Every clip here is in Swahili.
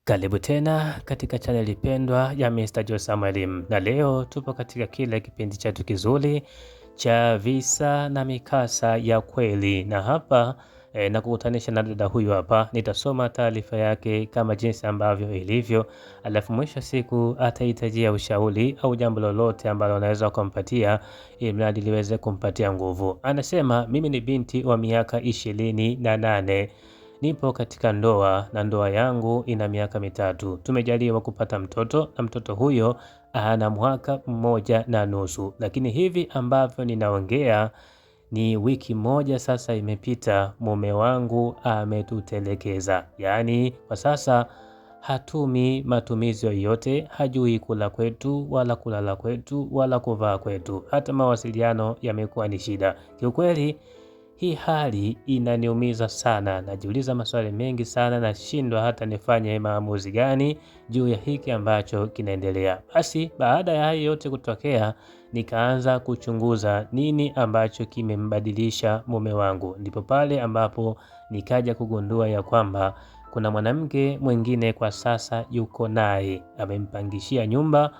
Karibu tena katika chaneli pendwa ya Mr. Josam Elimu, na leo tupo katika kile kipindi chetu kizuri cha visa na mikasa ya kweli, na hapa na kukutanisha na dada huyu hapa. Nitasoma taarifa yake kama jinsi ambavyo ilivyo, alafu mwisho siku atahitajia ushauri au jambo lolote ambalo anaweza kumpatia ili mradi liweze kumpatia nguvu. Anasema, mimi ni binti wa miaka 28. Nipo katika ndoa na ndoa yangu ina miaka mitatu. Tumejaliwa kupata mtoto na mtoto huyo ana mwaka 1.5, lakini hivi ambavyo ninaongea ni wiki moja sasa imepita, mume wangu ametutelekeza. Yaani kwa sasa hatumi matumizi yoyote, hajui kula kwetu wala kulala kwetu wala kuvaa kwetu, hata mawasiliano yamekuwa ni shida. Kiukweli hii hali inaniumiza sana, najiuliza maswali mengi sana, nashindwa hata nifanye maamuzi gani juu ya hiki ambacho kinaendelea. Basi baada ya hayo yote kutokea, nikaanza kuchunguza nini ambacho kimembadilisha mume wangu. Ndipo pale ambapo nikaja kugundua ya kwamba kuna mwanamke mwingine kwa sasa yuko naye, amempangishia nyumba,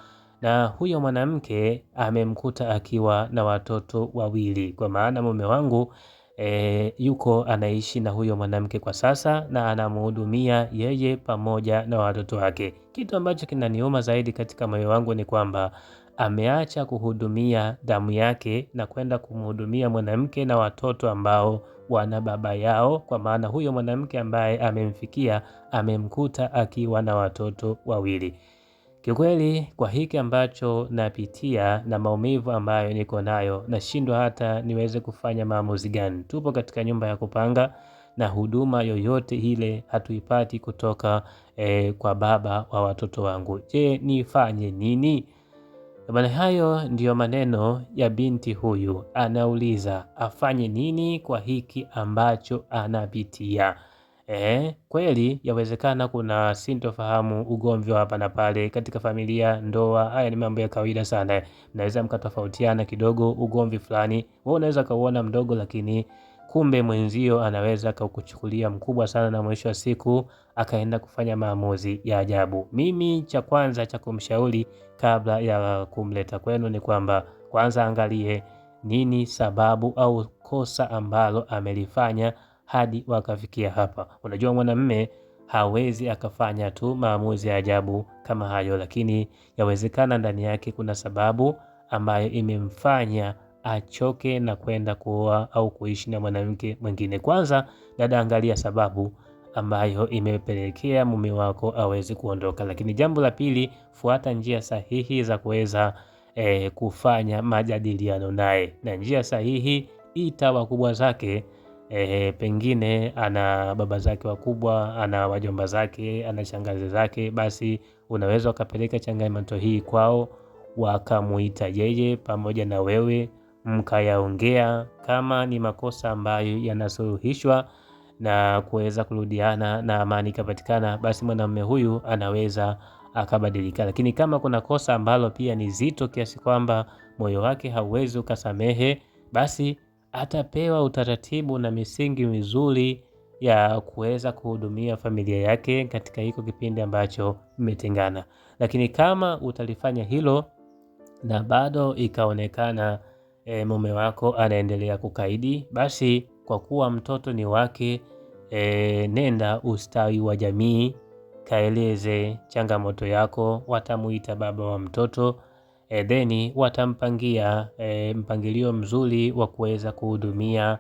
na huyo mwanamke amemkuta akiwa na watoto wawili, kwa maana mume wangu yuko anaishi na huyo mwanamke kwa sasa na anamhudumia yeye pamoja na watoto wake. Kitu ambacho kinaniuma zaidi katika moyo wangu ni kwamba ameacha kuhudumia damu yake na kwenda kumhudumia mwanamke na watoto ambao wana baba yao, kwa maana huyo mwanamke ambaye amemfikia amemkuta akiwa na watoto wawili. Kiukweli kwa hiki ambacho napitia na maumivu ambayo niko nayo, nashindwa hata niweze kufanya maamuzi gani. Tupo katika nyumba ya kupanga na huduma yoyote ile hatuipati kutoka kwa baba wa watoto wangu. Je, nifanye nini? Maana hayo ndiyo maneno ya binti huyu, anauliza afanye nini kwa hiki ambacho anapitia. Kweli yawezekana kuna sintofahamu, ugomvi wa hapa na pale katika familia, ndoa. Haya ni mambo ya kawaida sana, mnaweza mkatofautiana kidogo, ugomvi fulani wewe unaweza kauona mdogo, lakini kumbe mwenzio anaweza kukuchukulia mkubwa sana, na mwisho wa siku akaenda kufanya maamuzi ya ajabu. Mimi cha kwanza cha kumshauri kabla ya kumleta kwenu ni kwamba kwanza angalie nini sababu au kosa ambalo amelifanya hadi wakafikia hapa. Unajua mwanamume hawezi akafanya tu maamuzi ya ajabu kama hayo, lakini yawezekana ndani yake kuna sababu ambayo imemfanya achoke na kwenda kuoa au kuishi na mwanamke mwingine. Kwanza dada, angalia sababu ambayo imepelekea mume wako aweze kuondoka. Lakini jambo la pili, fuata njia sahihi za kuweza kufanya majadiliano naye, na njia sahihi ita wakubwa zake. Pengine ana baba zake wakubwa, ana wajomba zake, ana shangazi zake, basi unaweza ukapeleka changamoto hii kwao, wakamuita yeye pamoja na wewe, mkayaongea. Kama ni makosa ambayo yanasuluhishwa na kuweza kurudiana na amani ikapatikana, basi mwanamume huyu anaweza akabadilika. Lakini kama kuna kosa ambalo pia ni zito kiasi kwamba moyo wake hauwezi ukasamehe, basi atapewa utaratibu na misingi mizuri ya kuweza kuhudumia familia yake katika hiko kipindi ambacho mmetengana. Lakini kama utalifanya hilo na bado ikaonekana mume wako anaendelea kukaidi, basi kwa kuwa mtoto ni wake, nenda ustawi wa jamii, kaeleze changamoto yako, watamuita baba wa mtoto, theni watampangia mpangilio mzuri wa kuweza kuhudumia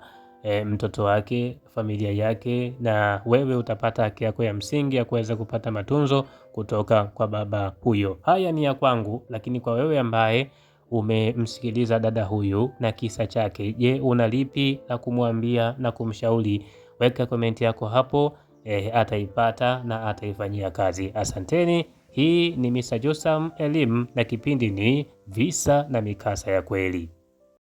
mtoto wake, familia yake, na wewe utapata haki yako ya msingi ya kuweza kupata matunzo kutoka kwa baba huyo. Haya ni ya kwangu, lakini kwa wewe ambaye umemsikiliza dada huyu na kisa chake, je, una lipi la kumwambia na kumshauri? Weka komenti yako hapo, ataipata na ataifanyia kazi. Asanteni. Hii ni Mr. Josam Elimu na kipindi ni visa na mikasa ya kweli.